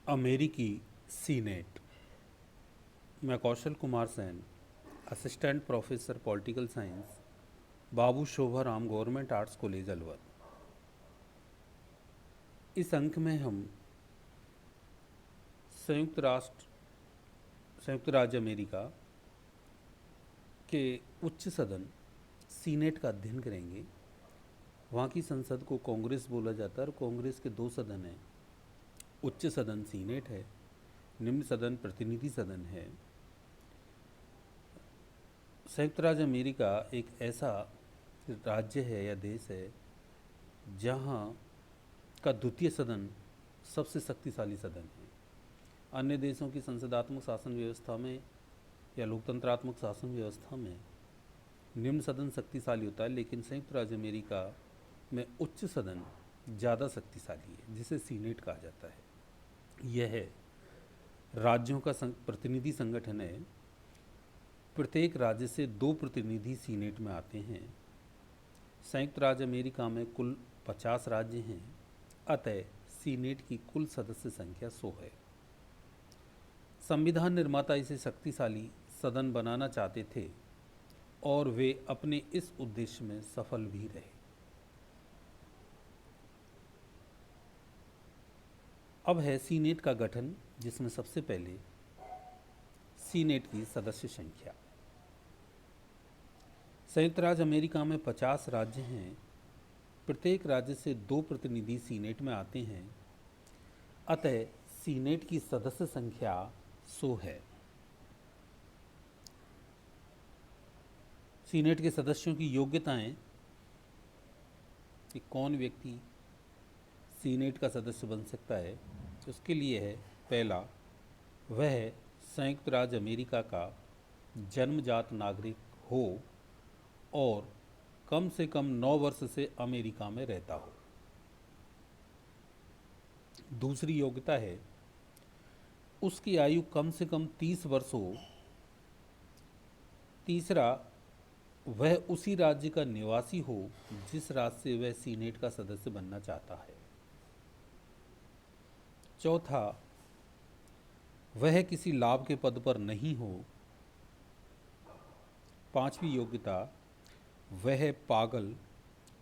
अमेरिकी सीनेट। मैं Kaushal Kumar Sen, assistant professor political science, Babu Shobharam government arts college Alwar. इस अंक में हम संयुक्त राष्ट्र संयुक्त राज्य अमेरिका के उच्च सदन सीनेट का अध्ययन करेंगे। वहाँ की संसद को कांग्रेस बोला जाता है और कांग्रेस के दो सदन हैं। उच्च सदन सीनेट है, निम्न सदन प्रतिनिधि सदन है। संयुक्त राज्य अमेरिका एक ऐसा राज्य है या देश है जहाँ का द्वितीय सदन सबसे शक्तिशाली सदन है। अन्य देशों की संसदात्मक शासन व्यवस्था में या लोकतंत्रात्मक शासन व्यवस्था में निम्न सदन शक्तिशाली होता है, लेकिन संयुक्त राज्य अमेरिका में उच्च सदन ज़्यादा शक्तिशाली है, जिसे सीनेट कहा जाता है। यह राज्यों का प्रतिनिधि संगठन है। प्रत्येक राज्य से 2 प्रतिनिधि सीनेट में आते हैं। संयुक्त राज्य अमेरिका में कुल 50 राज्य हैं, अतः सीनेट की कुल सदस्य संख्या 100 है। संविधान निर्माता इसे शक्तिशाली सदन बनाना चाहते थे और वे अपने इस उद्देश्य में सफल भी रहे। अब है सीनेट का गठन, जिसमें सबसे पहले सीनेट की सदस्य संख्या। संयुक्त राज्य अमेरिका में 50 राज्य हैं। प्रत्येक राज्य से 2 प्रतिनिधि सीनेट में आते हैं, अतः सीनेट की सदस्य संख्या 100 है। सीनेट के सदस्यों की योग्यताएं कि कौन व्यक्ति सीनेट का सदस्य बन सकता है, उसके लिए है पहला, वह संयुक्त राज्य अमेरिका का जन्मजात नागरिक हो और कम से कम 9 वर्ष से अमेरिका में रहता हो। दूसरी योग्यता है उसकी आयु कम से कम 30 वर्ष हो। तीसरा, वह उसी राज्य का निवासी हो जिस राज्य से वह सीनेट का सदस्य बनना चाहता है। चौथा, वह किसी लाभ के पद पर नहीं हो। पांचवी योग्यता, वह पागल,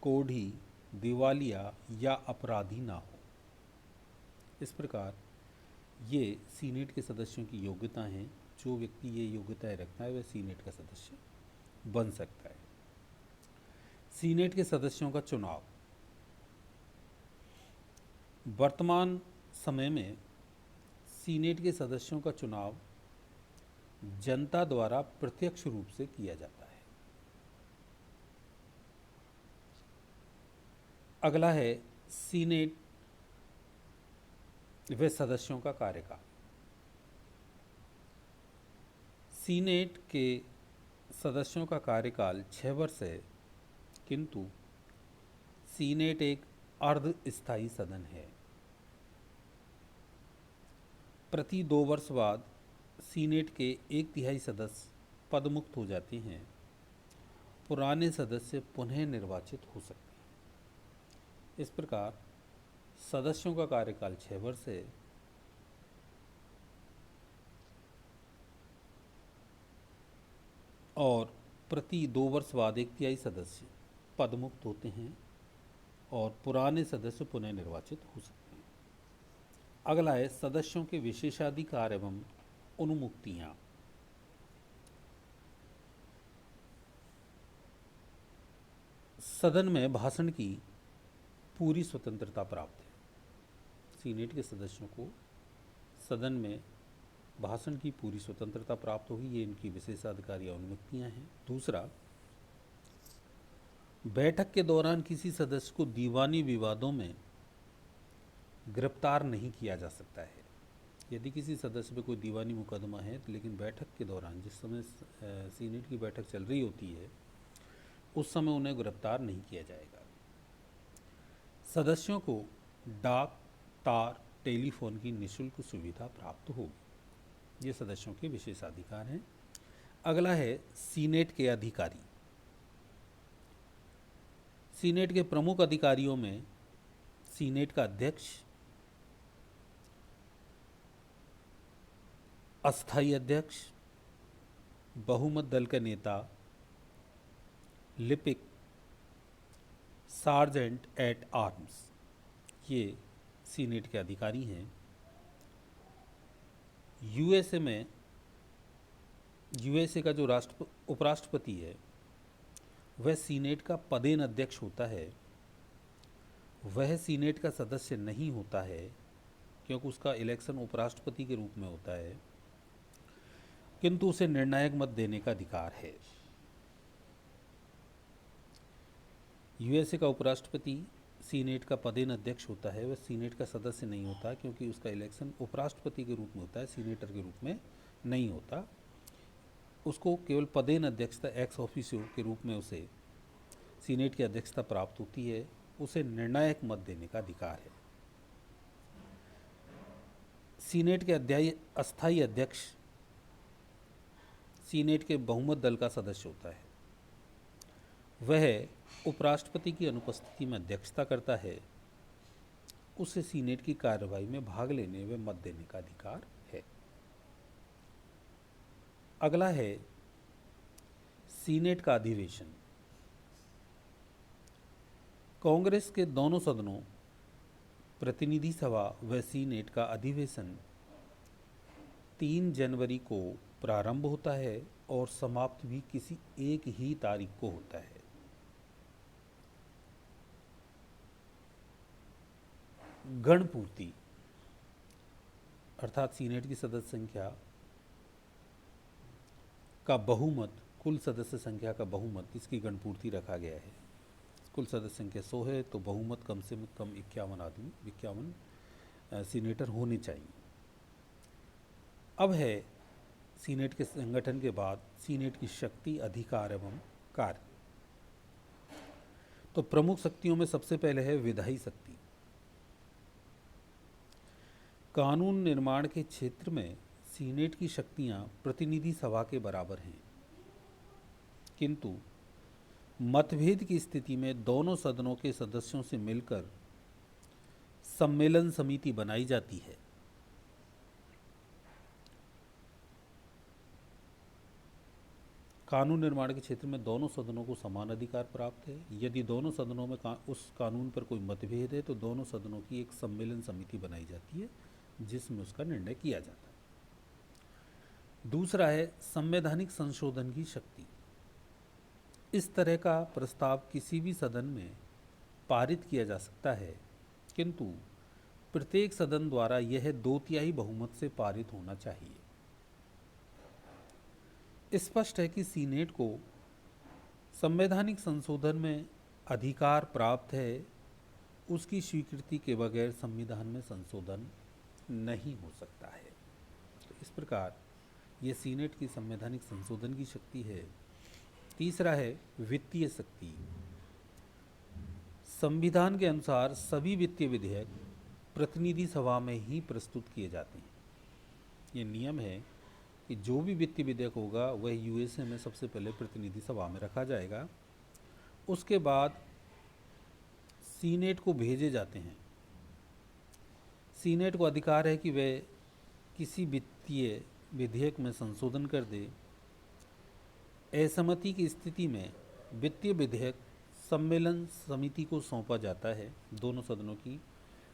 कोढ़ी, दिवालिया या अपराधी ना हो। इस प्रकार ये सीनेट के सदस्यों की योग्यता हैं। जो व्यक्ति ये योग्यताएं रखता है वह सीनेट का सदस्य बन सकता है। सीनेट के सदस्यों का चुनाव। वर्तमान समय में सीनेट के सदस्यों का चुनाव जनता द्वारा प्रत्यक्ष रूप से किया जाता है। अगला है सीनेट व सदस्यों का कार्यकाल। सीनेट के सदस्यों का कार्यकाल 6 वर्ष है, किंतु सीनेट एक अर्ध स्थायी सदन है। प्रति 2 वर्ष बाद सीनेट के 1/3 सदस्य पदमुक्त हो जाते हैं। पुराने सदस्य पुनः निर्वाचित हो सकते हैं। इस प्रकार सदस्यों का कार्यकाल 6 वर्ष है। और प्रति 2 वर्ष बाद 1/3 सदस्य पदमुक्त होते हैं और पुराने सदस्य पुनः निर्वाचित हो सकते हैं। अगला है सदस्यों के विशेषाधिकार एवं उन्मुक्तियां। सदन में भाषण की पूरी स्वतंत्रता प्राप्त है। सीनेट के सदस्यों को सदन में भाषण की पूरी स्वतंत्रता प्राप्त होगी। ये इनकी विशेषाधिकार या उन्मुक्तियां हैं। दूसरा, बैठक के दौरान किसी सदस्य को दीवानी विवादों में गिरफ्तार नहीं किया जा सकता है। यदि किसी सदस्य पे कोई दीवानी मुकदमा है, लेकिन बैठक के दौरान जिस समय सीनेट की बैठक चल रही होती है उस समय उन्हें गिरफ्तार नहीं किया जाएगा। सदस्यों को डाक, तार, टेलीफोन की निःशुल्क सुविधा प्राप्त होगी। ये सदस्यों के विशेषाधिकार हैं। अगला है सीनेट के अधिकारी। सीनेट के प्रमुख अधिकारियों में सीनेट का अध्यक्ष, अस्थायी अध्यक्ष, बहुमत दल के नेता, लिपिक, सार्जेंट एट आर्म्स, ये सीनेट के अधिकारी हैं। यूएसए का जो उपराष्ट्रपति है वह सीनेट का पदेन अध्यक्ष होता है। वह सीनेट का सदस्य नहीं होता है क्योंकि उसका इलेक्शन उपराष्ट्रपति के रूप में होता है, किंतु उसे निर्णायक मत देने का अधिकार है। यूएसए का उपराष्ट्रपति सीनेट का पदेन अध्यक्ष होता है, वह सीनेट का सदस्य नहीं होता क्योंकि उसका इलेक्शन उपराष्ट्रपति के रूप में होता है, सीनेटर के रूप में नहीं होता। उसको केवल पदेन अध्यक्षता एक्स ऑफिसियो के रूप में उसे सीनेट की अध्यक्षता प्राप्त होती है। उसे निर्णायक मत देने का अधिकार है। सीनेट के अस्थायी अध्यक्ष सीनेट के बहुमत दल का सदस्य होता है। वह उपराष्ट्रपति की अनुपस्थिति में अध्यक्षता करता है। उसे सीनेट की कार्यवाही में भाग लेने व मत देने का अधिकार है। अगला है सीनेट का अधिवेशन। कांग्रेस के दोनों सदनों, प्रतिनिधि सभा व सीनेट का अधिवेशन 3 जनवरी को प्रारंभ होता है और समाप्त भी किसी एक ही तारीख को होता है। गणपूर्ति अर्थात सीनेट की सदस्य संख्या का बहुमत, कुल सदस्य संख्या का बहुमत, इसकी गणपूर्ति रखा गया है। कुल सदस्य संख्या 100 है तो बहुमत कम से कम 51 सीनेटर होने चाहिए। अब है सीनेट के संगठन के बाद सीनेट की शक्ति, अधिकार एवं कार्य। तो प्रमुख शक्तियों में सबसे पहले है विधायी शक्ति। कानून निर्माण के क्षेत्र में सीनेट की शक्तियां प्रतिनिधि सभा के बराबर हैं, किंतु मतभेद की स्थिति में दोनों सदनों के सदस्यों से मिलकर सम्मेलन समिति बनाई जाती है। कानून निर्माण के क्षेत्र में दोनों सदनों को समान अधिकार प्राप्त है। यदि दोनों सदनों में उस कानून पर कोई मतभेद है तो दोनों सदनों की एक सम्मेलन समिति बनाई जाती है जिसमें उसका निर्णय किया जाता है। दूसरा है संवैधानिक संशोधन की शक्ति। इस तरह का प्रस्ताव किसी भी सदन में पारित किया जा सकता है, किंतु प्रत्येक सदन द्वारा यह 2/3 बहुमत से पारित होना चाहिए। स्पष्ट है कि सीनेट को संवैधानिक संशोधन में अधिकार प्राप्त है। उसकी स्वीकृति के बगैर संविधान में संशोधन नहीं हो सकता है। तो इस प्रकार ये सीनेट की संवैधानिक संशोधन की शक्ति है। तीसरा है वित्तीय शक्ति। संविधान के अनुसार सभी वित्तीय विधेयक प्रतिनिधि सभा में ही प्रस्तुत किए जाते हैं। ये नियम है कि जो भी वित्तीय विधेयक होगा वह यूएसए में सबसे पहले प्रतिनिधि सभा में रखा जाएगा। उसके बाद सीनेट को भेजे जाते हैं। सीनेट को अधिकार है कि वह किसी वित्तीय विधेयक में संशोधन कर दे। असहमति की स्थिति में वित्तीय विधेयक सम्मेलन समिति को सौंपा जाता है। दोनों सदनों की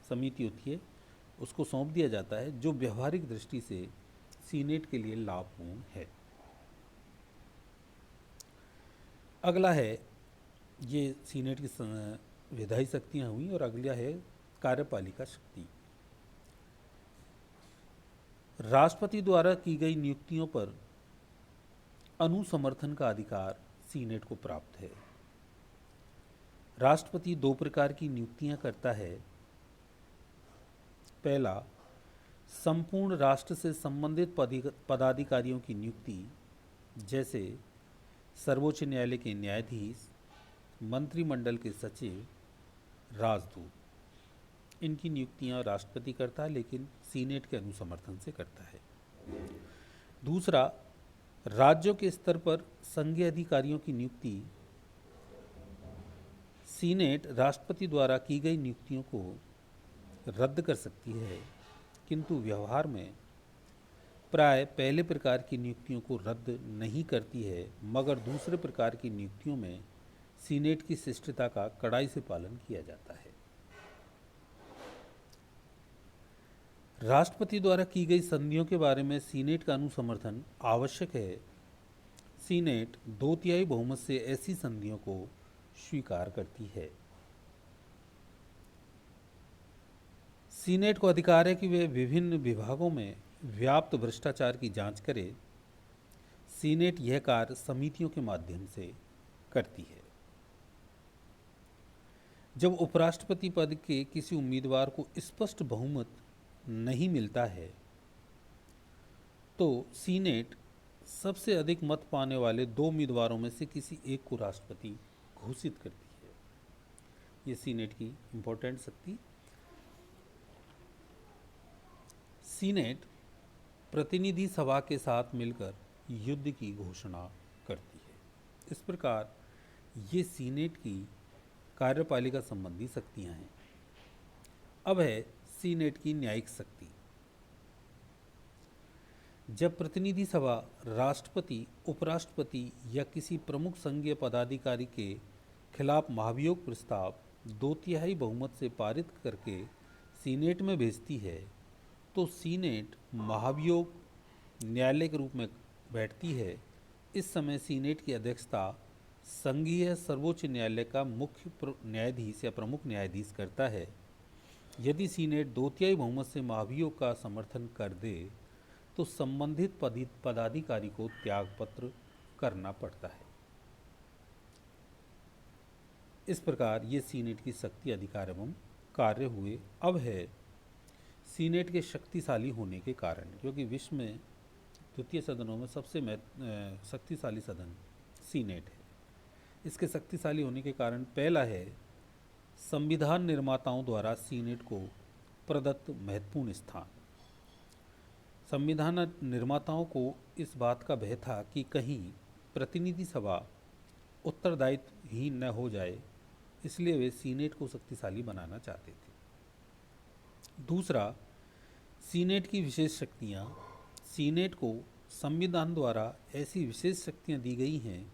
समिति होती है, उसको सौंप दिया जाता है, जो व्यवहारिक दृष्टि से सीनेट के लिए लाभपूर्ण है। अगला है, ये सीनेट की विधायी शक्तियाँ हुई, और अगला है कार्यपालिका शक्ति। राष्ट्रपति द्वारा की गई नियुक्तियों पर अनुसमर्थन का अधिकार सीनेट को प्राप्त है। राष्ट्रपति 2 प्रकार की नियुक्तियां करता है। पहला, संपूर्ण राष्ट्र से संबंधित पदाधिकारियों की नियुक्ति, जैसे सर्वोच्च न्यायालय के न्यायाधीश, मंत्रिमंडल के सचिव, राजदूत। इनकी नियुक्तियां राष्ट्रपति करता है, लेकिन सीनेट के अनुसमर्थन से करता है। दूसरा, राज्यों के स्तर पर संघीय अधिकारियों की नियुक्ति, सीनेट राष्ट्रपति द्वारा की गई नियुक्तियों को रद्द कर सकती है, किंतु व्यवहार में प्राय पहले प्रकार की नियुक्तियों को रद्द नहीं करती है, मगर दूसरे प्रकार की नियुक्तियों में सीनेट की शिष्टता का कड़ाई से पालन किया जाता है। राष्ट्रपति द्वारा की गई संधियों के बारे में सीनेट का अनुसमर्थन आवश्यक है। सीनेट 2/3 बहुमत से ऐसी संधियों को स्वीकार करती है। सीनेट को अधिकार है कि वे विभिन्न विभागों में व्याप्त भ्रष्टाचार की जांच करे। सीनेट यह कार्य समितियों के माध्यम से करती है। जब उपराष्ट्रपति पद के किसी उम्मीदवार को स्पष्ट बहुमत नहीं मिलता है तो सीनेट सबसे अधिक मत पाने वाले 2 उम्मीदवारों में से किसी एक को राष्ट्रपति घोषित करती है। ये सीनेट की इंपॉर्टेंट शक्ति। सीनेट प्रतिनिधि सभा के साथ मिलकर युद्ध की घोषणा करती है। इस प्रकार ये सीनेट की कार्यपालिका संबंधी शक्तियां हैं। अब है सीनेट की न्यायिक शक्ति। जब प्रतिनिधि सभा राष्ट्रपति, उपराष्ट्रपति या किसी प्रमुख संघीय पदाधिकारी के खिलाफ महाभियोग प्रस्ताव 2/3 बहुमत से पारित करके सीनेट में भेजती है तो सीनेट महाभियोग न्यायालय के रूप में बैठती है। इस समय सीनेट की अध्यक्षता संघीय सर्वोच्च न्यायालय का मुख्य न्यायाधीश या प्रमुख न्यायाधीश करता है। यदि सीनेट 2/3 बहुमत से महाभियोग का समर्थन कर दे तो संबंधित पदाधिकारी को त्यागपत्र करना पड़ता है। इस प्रकार ये सीनेट की शक्ति, अधिकार एवं कार्य हुए। अब है सीनेट के शक्तिशाली होने के कारण, क्योंकि विश्व में द्वितीय सदनों में सबसे शक्तिशाली सदन सीनेट है। इसके शक्तिशाली होने के कारण पहला है संविधान निर्माताओं द्वारा सीनेट को प्रदत्त महत्वपूर्ण स्थान। संविधान निर्माताओं को इस बात का भय था कि कहीं प्रतिनिधि सभा उत्तरदायित्वहीन न हो जाए, इसलिए वे सीनेट को शक्तिशाली बनाना चाहते थे। दूसरा, सीनेट की विशेष शक्तियाँ। सीनेट को संविधान द्वारा ऐसी विशेष शक्तियाँ दी गई हैं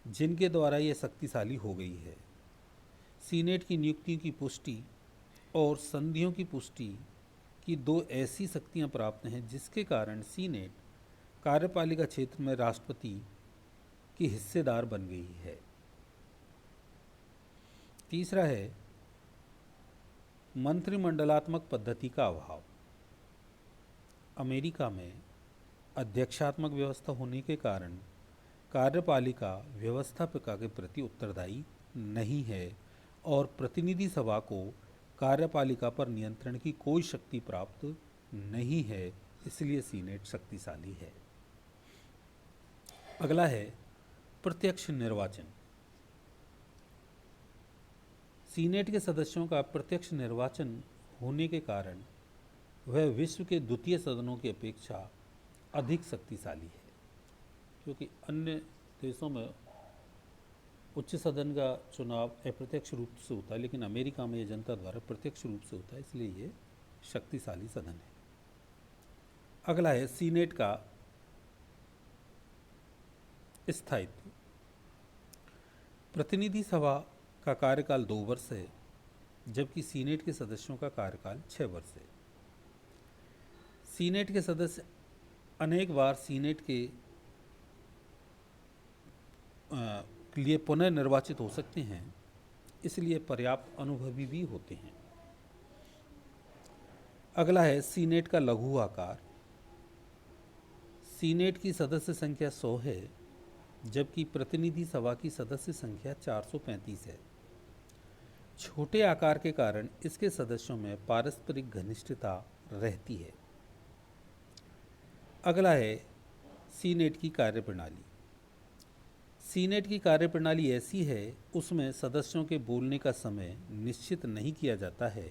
जिनके द्वारा यह शक्तिशाली हो गई है। सीनेट की नियुक्तियों की पुष्टि और संधियों की पुष्टि की 2 ऐसी शक्तियां प्राप्त हैं जिसके कारण सीनेट कार्यपालिका क्षेत्र में राष्ट्रपति की हिस्सेदार बन गई है। तीसरा है मंत्रिमंडलात्मक पद्धति का अभाव। अमेरिका में अध्यक्षात्मक व्यवस्था होने के कारण कार्यपालिका व्यवस्थापिका के प्रति उत्तरदायी नहीं है और प्रतिनिधि सभा को कार्यपालिका पर नियंत्रण की कोई शक्ति प्राप्त नहीं है, इसलिए सीनेट शक्तिशाली है। अगला है प्रत्यक्ष निर्वाचन। सीनेट के सदस्यों का प्रत्यक्ष निर्वाचन होने के कारण वह विश्व के द्वितीय सदनों की अपेक्षा अधिक शक्तिशाली है, क्योंकि अन्य देशों में उच्च सदन का चुनाव अप्रत्यक्ष रूप से होता है, लेकिन अमेरिका में यह जनता द्वारा प्रत्यक्ष रूप से होता है, इसलिए ये शक्तिशाली सदन है। अगला है सीनेट का स्थायित्व। प्रतिनिधि सभा का कार्यकाल 2 वर्ष है, जबकि सीनेट के सदस्यों का कार्यकाल 6 वर्ष है। सीनेट के सदस्य अनेक बार सीनेट के लिए पुनः निर्वाचित हो सकते हैं, इसलिए पर्याप्त अनुभवी भी होते हैं। अगला है सीनेट का लघु आकार। सीनेट की सदस्य संख्या 100 है, जबकि प्रतिनिधि सभा की सदस्य संख्या 435 है। छोटे आकार के कारण इसके सदस्यों में पारस्परिक घनिष्ठता रहती है। अगला है सीनेट की कार्यप्रणाली। सीनेट की कार्यप्रणाली ऐसी है, उसमें सदस्यों के बोलने का समय निश्चित नहीं किया जाता है।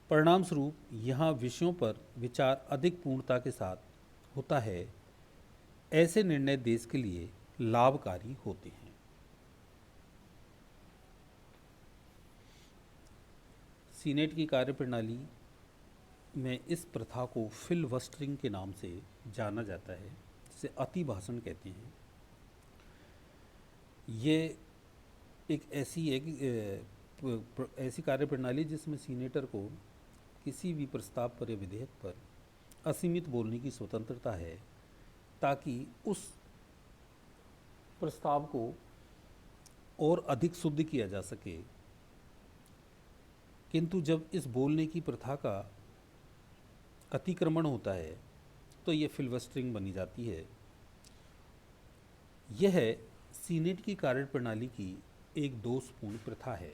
परिणाम स्वरूप यहाँ विषयों पर विचार अधिक पूर्णता के साथ होता है। ऐसे निर्णय देश के लिए लाभकारी होते हैं। सीनेट की कार्यप्रणाली में इस प्रथा को फिलबस्टरिंग के नाम से जाना जाता है, जिसे अति भाषण कहते हैं। ये एक ऐसी कार्यप्रणाली जिसमें सीनेटर को किसी भी प्रस्ताव पर या विधेयक पर असीमित बोलने की स्वतंत्रता है, ताकि उस प्रस्ताव को और अधिक शुद्ध किया जा सके। किंतु जब इस बोलने की प्रथा का अतिक्रमण होता है तो ये फिलबस्टरिंग बनी जाती है। यह सीनेट की कार्यप्रणाली की एक दोषपूर्ण प्रथा है।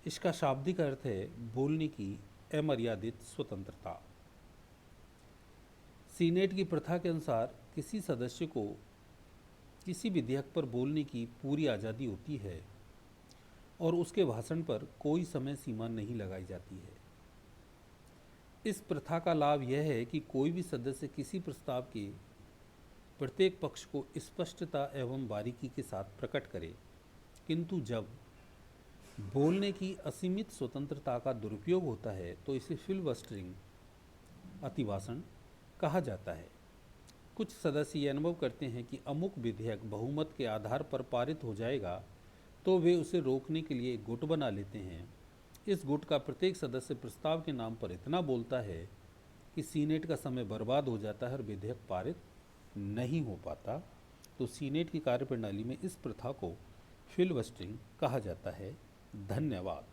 इसका शाब्दिक अर्थ है बोलने की अमर्यादित स्वतंत्रता। सीनेट की प्रथा के अनुसार किसी सदस्य को किसी विधेयक पर बोलने की पूरी आज़ादी होती है और उसके भाषण पर कोई समय सीमा नहीं लगाई जाती है। इस प्रथा का लाभ यह है कि कोई भी सदस्य किसी प्रस्ताव के प्रत्येक पक्ष को स्पष्टता एवं बारीकी के साथ प्रकट करे, किंतु जब बोलने की असीमित स्वतंत्रता का दुरुपयोग होता है तो इसे फिलबस्टरिंग अतिभाषण कहा जाता है। कुछ सदस्य ये अनुभव करते हैं कि अमुक विधेयक बहुमत के आधार पर पारित हो जाएगा तो वे उसे रोकने के लिए एक गुट बना लेते हैं। इस गुट का प्रत्येक सदस्य प्रस्ताव के नाम पर इतना बोलता है कि सीनेट का समय बर्बाद हो जाता है और विधेयक पारित नहीं हो पाता। तो सीनेट की कार्यप्रणाली में इस प्रथा को फिलबस्टरिंग कहा जाता है। धन्यवाद।